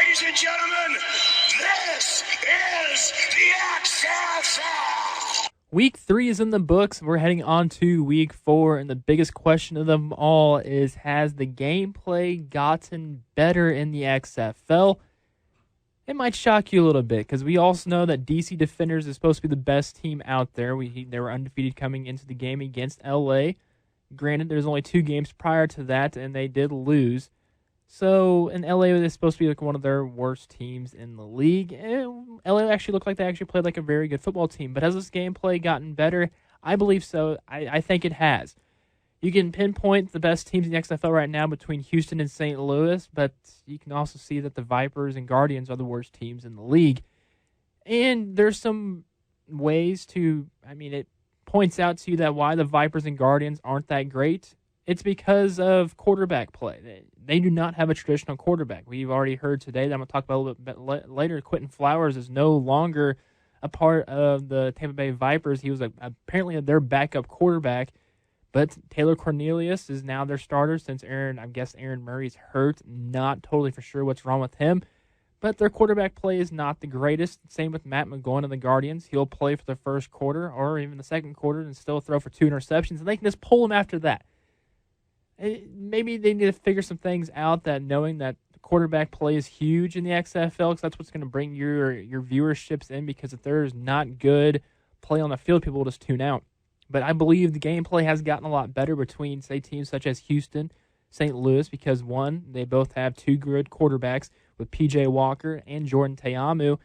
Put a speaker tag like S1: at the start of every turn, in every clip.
S1: Ladies and gentlemen, this is the XFL.
S2: Week 3 is in the books. We're heading on to Week 4, and the biggest question of them all is, has the gameplay gotten better in the XFL? It might shock you a little bit, because we also know that DC Defenders is supposed to be the best team out there. They were undefeated coming into the game against LA. Granted, there's only 2 games prior to that, and they did lose. So, in LA, they're supposed to be like one of their worst teams in the league. And LA actually looked like they actually played like a very good football team. But has this gameplay gotten better? I believe so. I think it has. You can pinpoint the best teams in the XFL right now between Houston and St. Louis, but you can also see that the Vipers and Guardians are the worst teams in the league. And there's some ways to, it points out to you that why the Vipers and Guardians aren't that great. It's because of quarterback play. They do not have a traditional quarterback. We've already heard today that I'm going to talk about a little bit later. Quinton Flowers is no longer a part of the Tampa Bay Vipers. He was apparently their backup quarterback, but Taylor Cornelius is now their starter since Aaron Murray's hurt. Not totally for sure what's wrong with him, but their quarterback play is not the greatest. Same with Matt McGowan of the Guardians. He'll play for the first quarter or even the second quarter and still throw for 2 interceptions, and they can just pull him after that. Maybe they need to figure some things out, that knowing that quarterback play is huge in the XFL, because that's what's going to bring your viewerships in, because if there's not good play on the field, people will just tune out. But I believe the gameplay has gotten a lot better between, say, teams such as Houston, St. Louis, because, one, they both have 2 good quarterbacks with P.J. Walker and Jordan Ta'amu.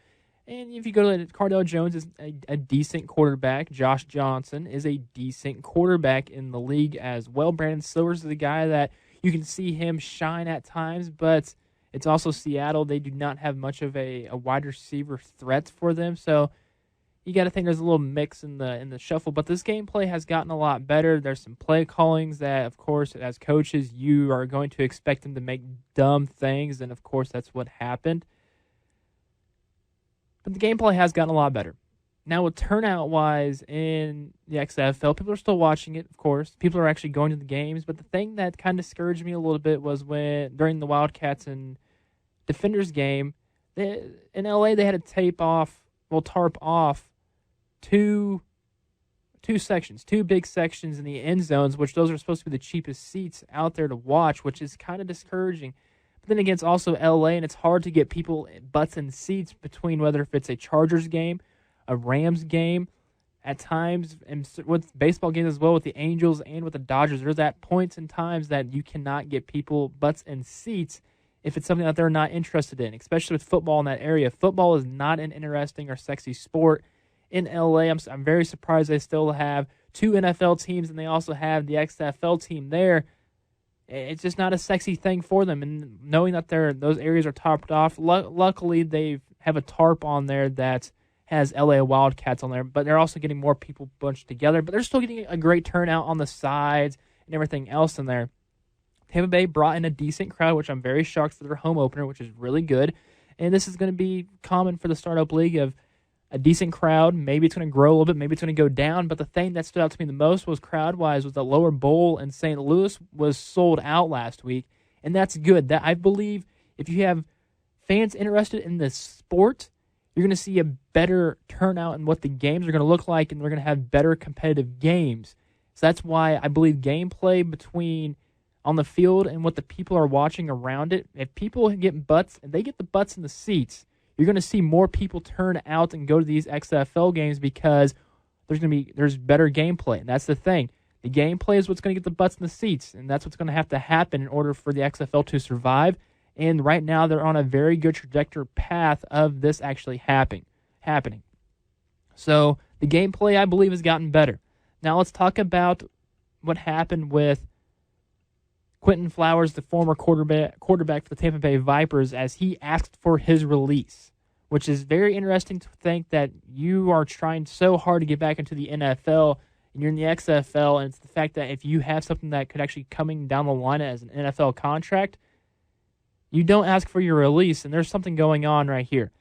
S2: And if you go to Cardale Jones is a decent quarterback. Josh Johnson is a decent quarterback in the league as well. Brandon Silvers is a guy that you can see him shine at times, but it's also Seattle. They do not have much of a wide receiver threat for them. So you got to think there's a little mix in the shuffle. But this gameplay has gotten a lot better. There's some play callings that, of course, as coaches, you are going to expect them to make dumb things, and, of course, that's what happened. But the gameplay has gotten a lot better. Now, with turnout-wise in the XFL, people are still watching it, of course. People are actually going to the games. But the thing that kind of discouraged me a little bit was when, during the Wildcats and Defenders game, in LA, they had to tarp off two sections, 2 big sections in the end zones, which those are supposed to be the cheapest seats out there to watch, which is kind of discouraging. But then again, it's also LA, and it's hard to get people butts in seats between whether if it's a Chargers game, a Rams game, at times, and with baseball games as well, with the Angels and with the Dodgers. There's at points and times that you cannot get people butts in seats if it's something that they're not interested in, especially with football in that area. Football is not an interesting or sexy sport in LA. I'm very surprised they still have 2 NFL teams, and they also have the XFL team there. It's just not a sexy thing for them. And knowing that those areas are tarped off, luckily they have a tarp on there that has LA Wildcats on there, but they're also getting more people bunched together. But they're still getting a great turnout on the sides and everything else in there. Tampa Bay brought in a decent crowd, which I'm very shocked for their home opener, which is really good. And this is going to be common for the startup league of a decent crowd. Maybe it's going to grow a little bit. Maybe it's going to go down. But the thing that stood out to me the most was crowd-wise was the lower bowl in St. Louis was sold out last week. And that's good. That I believe if you have fans interested in this sport, you're going to see a better turnout in what the games are going to look like, and we're going to have better competitive games. So that's why I believe gameplay between on the field and what the people are watching around it, if people get butts, and they get the butts in the seats, you're going to see more people turn out and go to these XFL games because there's better gameplay. And that's the thing. The gameplay is what's going to get the butts in the seats, and that's what's going to have to happen in order for the XFL to survive. And right now, they're on a very good trajectory path of this actually happening. So the gameplay, I believe, has gotten better. Now let's talk about what happened with Quinton Flowers, the former quarterback for the Tampa Bay Vipers, as he asked for his release, which is very interesting to think that you are trying so hard to get back into the NFL and you're in the XFL, and it's the fact that if you have something that could actually coming down the line as an NFL contract, you don't ask for your release, and there's something going on right here.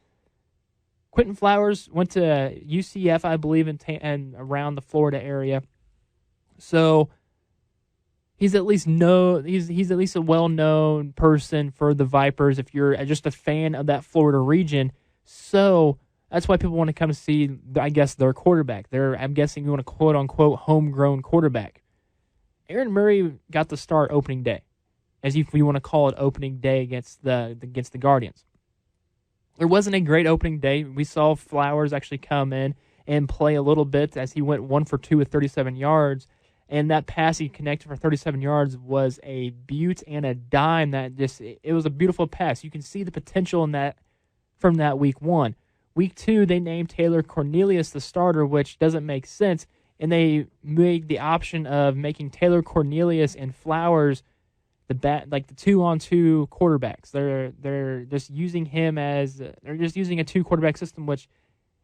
S2: Quinton Flowers went to UCF, I believe, and around the Florida area. So he's at least a well-known person for the Vipers if you're just a fan of that Florida region. So that's why people want to come to see, I guess, their quarterback. I'm guessing you want a quote-unquote homegrown quarterback. Aaron Murray got the start opening day, as if you want to call it opening day against the Guardians. There wasn't a great opening day. We saw Flowers actually come in and play a little bit as he went 1 for 2 with 37 yards. And that pass he connected for 37 yards was a beaut and a dime. It was a beautiful pass. You can see the potential in that from that week 1. Week 2, they named Taylor Cornelius the starter, which doesn't make sense. And they made the option of making Taylor Cornelius and Flowers the 2-on-2 quarterbacks. They're just using him they're just using a 2-quarterback system, which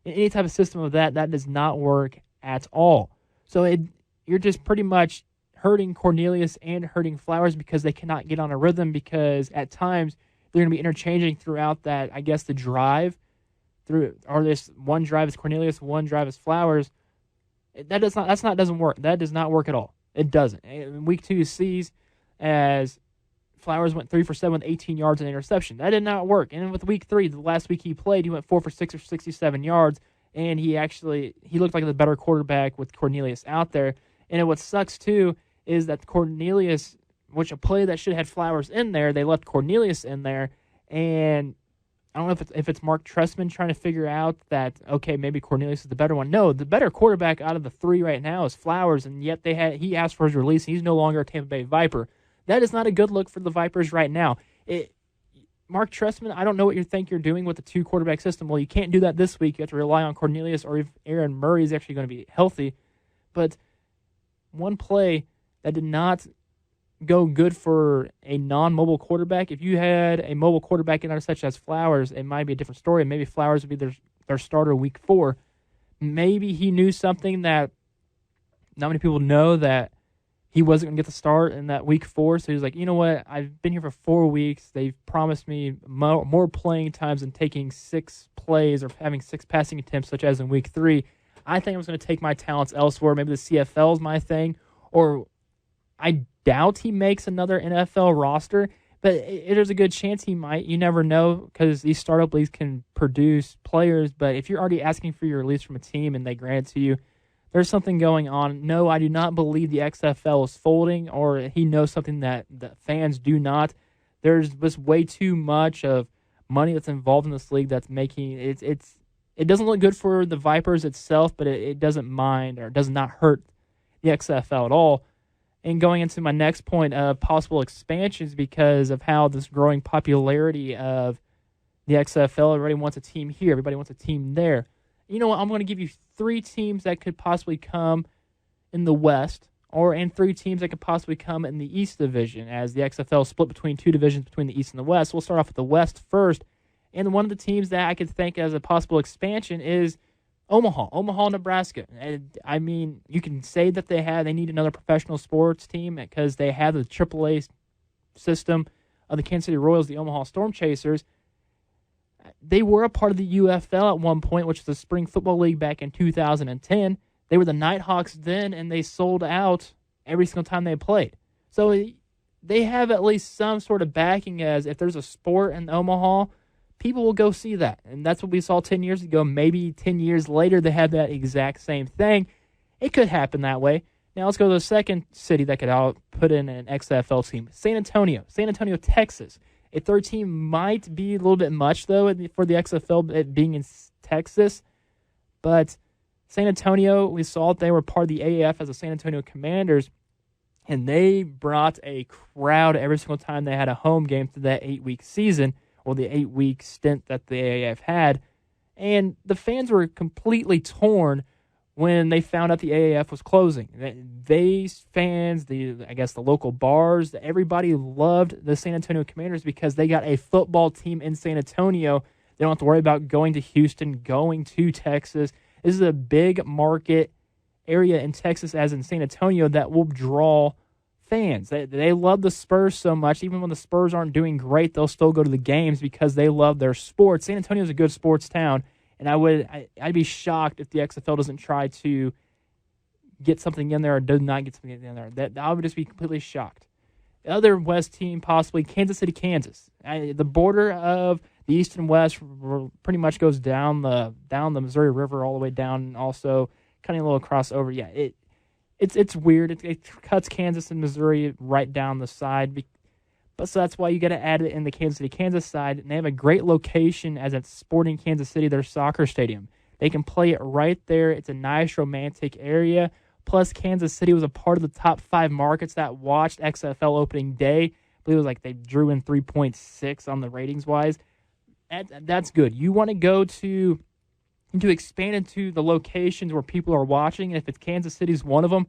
S2: in any type of system of that does not work at all. So you're just pretty much hurting Cornelius and hurting Flowers because they cannot get on a rhythm, because at times they're going to be interchanging throughout that, I guess, the drive or this one drive is Cornelius, one drive is Flowers. That doesn't work. That does not work at all. It doesn't. In week 2, you see as Flowers went 3 for 7 with 18 yards and interception. That did not work. And with week 3, the last week he played, he went 4 for 6 or 67 yards, and he looked like the better quarterback with Cornelius out there. And what sucks too is that Cornelius, which a play that should have had Flowers in there, they left Cornelius in there, and I don't know if it's Mark Trestman trying to figure out that, okay, maybe Cornelius is the better one. No, the better quarterback out of the 3 right now is Flowers, and yet he asked for his release, and he's no longer a Tampa Bay Viper. That is not a good look for the Vipers right now. Mark Trestman, I don't know what you think you're doing with the 2-quarterback system. Well, you can't do that this week. You have to rely on Cornelius, or if Aaron Murray is actually going to be healthy. But one play that did not go good for a non-mobile quarterback. If you had a mobile quarterback in there such as Flowers, it might be a different story. Maybe Flowers would be their starter week 4. Maybe he knew something that not many people know, that he wasn't going to get the start in that week 4. So he was like, you know what? I've been here for 4 weeks. They've promised me more playing times than taking 6 plays or having 6 passing attempts, such as in week 3. I think I was going to take my talents elsewhere. Maybe the CFL is my thing, or I doubt he makes another NFL roster, but there's a good chance he might. You never know, because these startup leagues can produce players, but if you're already asking for your release from a team and they grant it to you, there's something going on. No, I do not believe the XFL is folding, or he knows something that the fans do not. There's just way too much of money that's involved in this league that's making it doesn't look good for the Vipers itself, but it doesn't mind, or does not hurt the XFL at all. And going into my next point of possible expansions, because of how this growing popularity of the XFL, everybody wants a team here, everybody wants a team there. You know what? I'm going to give you 3 teams that could possibly come in the West, and 3 teams that could possibly come in the East Division, as the XFL is split between 2 divisions between the East and the West. We'll start off with the West first. And one of the teams that I could think as a possible expansion is Omaha, Nebraska. And, I mean, you can say that they need another professional sports team because they have the AAA system of the Kansas City Royals, the Omaha Storm Chasers. They were a part of the UFL at one point, which is the Spring Football League back in 2010. They were the Nighthawks then, and they sold out every single time they played. So they have at least some sort of backing, as if there's a sport in Omaha, people will go see that. And that's what we saw 10 years ago. Maybe 10 years later, they have that exact same thing. It could happen that way. Now let's go to the second city that could put in an XFL team. San Antonio, Texas. A third team might be a little bit much, though, for the XFL, it being in Texas. But San Antonio, we saw they were part of the AAF as the San Antonio Commanders, and they brought a crowd every single time they had a home game through that 8-week season, or the 8-week stint that the AAF had. And the fans were completely torn when they found out the AAF was closing. These fans, the local bars, everybody loved the San Antonio Commanders because they got a football team in San Antonio. They don't have to worry about going to Houston, going to Texas. This is a big market area in Texas, as in San Antonio, that will draw fans. They love the Spurs so much. Even when the Spurs aren't doing great, they'll still go to the games because they love their sports. San Antonio is a good sports town, and I'd be shocked if the XFL doesn't try to get something in there or does not get something in there. That I would just be completely shocked. The other West team, possibly Kansas City, Kansas. The border of the East and West pretty much goes down the Missouri River all the way down, and also kind of a little crossover. Yeah, it's weird. It cuts Kansas and Missouri right down the side. But so that's why you got to add it in the Kansas City, Kansas side. And they have a great location as it's Sporting Kansas City, their soccer stadium. They can play it right there. It's a nice, romantic area. Plus, Kansas City was a part of the top 5 markets that watched XFL opening day. I believe it was like they drew in 3.6 on the ratings-wise. That's good. You want to go to expand into the locations where people are watching. And if it's Kansas City's one of them,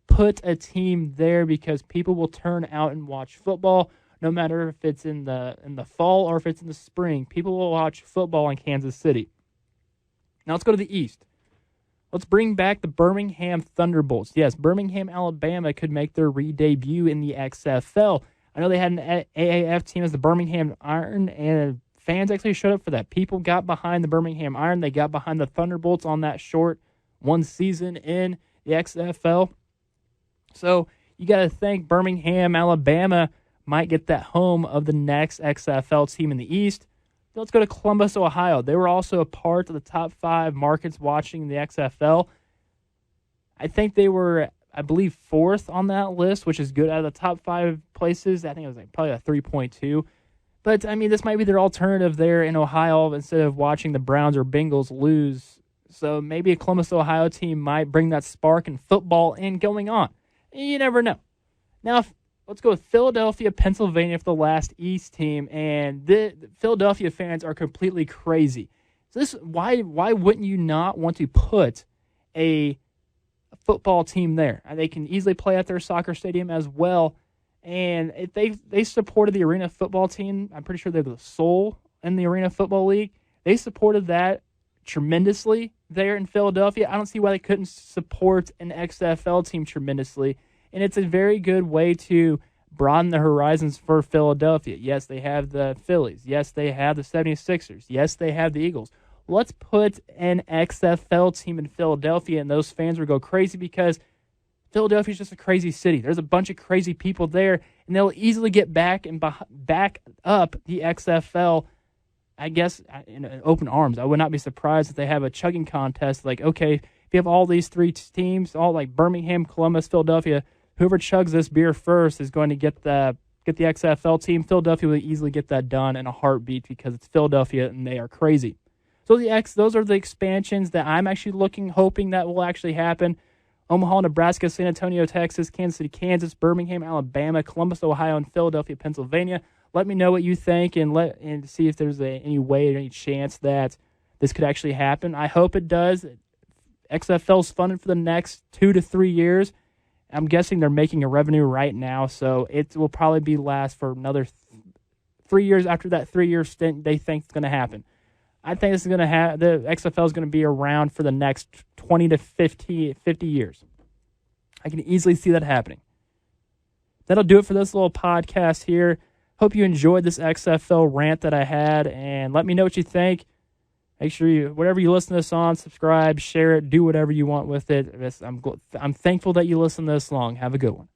S2: put a team there because people will turn out and watch football. No matter if it's in the fall or if it's in the spring, people will watch football in Kansas City. Now let's go to the East. Let's bring back the Birmingham Thunderbolts. Yes, Birmingham, Alabama could make their re-debut in the XFL. I know they had an AAF team as the Birmingham Iron, and fans actually showed up for that. People got behind the Birmingham Iron. They got behind the Thunderbolts on that short one season in the XFL. So you got to think Birmingham, Alabama might get that home of the next XFL team in the East. Let's go to Columbus, Ohio. They were also a part of the top 5 markets watching the XFL. I think they were, I believe, 4th on that list, which is good. Out of the top 5 places, I think it was probably a 3.2. But, I mean, this might be their alternative there in Ohio instead of watching the Browns or Bengals lose. So maybe a Columbus, Ohio team might bring that spark in football and going on. You never know. Now, let's go with Philadelphia, Pennsylvania for the last East team, and the Philadelphia fans are completely crazy. So why wouldn't you not want to put a football team there? They can easily play at their soccer stadium as well, and if they supported the Arena Football team. I'm pretty sure they're the sole in the Arena Football League. They supported that tremendously there in Philadelphia. I don't see why they couldn't support an XFL team tremendously. And it's a very good way to broaden the horizons for Philadelphia. Yes, they have the Phillies. Yes, they have the 76ers. Yes, they have the Eagles. Let's put an XFL team in Philadelphia, and those fans will go crazy because Philadelphia is just a crazy city. There's a bunch of crazy people there, and they'll easily get back up the XFL, I guess, in open arms. I would not be surprised if they have a chugging contest. Like, okay, if you have all these 3 teams, all like Birmingham, Columbus, Philadelphia, whoever chugs this beer first is going to get the XFL team. Philadelphia will easily get that done in a heartbeat because it's Philadelphia and they are crazy. So those are the expansions that I'm actually hoping that will actually happen. Omaha, Nebraska, San Antonio, Texas, Kansas City, Kansas, Birmingham, Alabama, Columbus, Ohio, and Philadelphia, Pennsylvania. Let me know what you think and see if there's any way or any chance that this could actually happen. I hope it does. XFL is funded for the next 2 to 3 years. I'm guessing they're making a revenue right now, so it will probably last for another 3 years. After that 3-year stint, they think it's going to happen. I think this is going to the XFL is going to be around for the next 20 to 50 years. I can easily see that happening. That'll do it for this little podcast here. Hope you enjoyed this XFL rant that I had, and let me know what you think. Make sure whatever you listen to this on, subscribe, share it, do whatever you want with it. I'm thankful that you listened this long. Have a good one.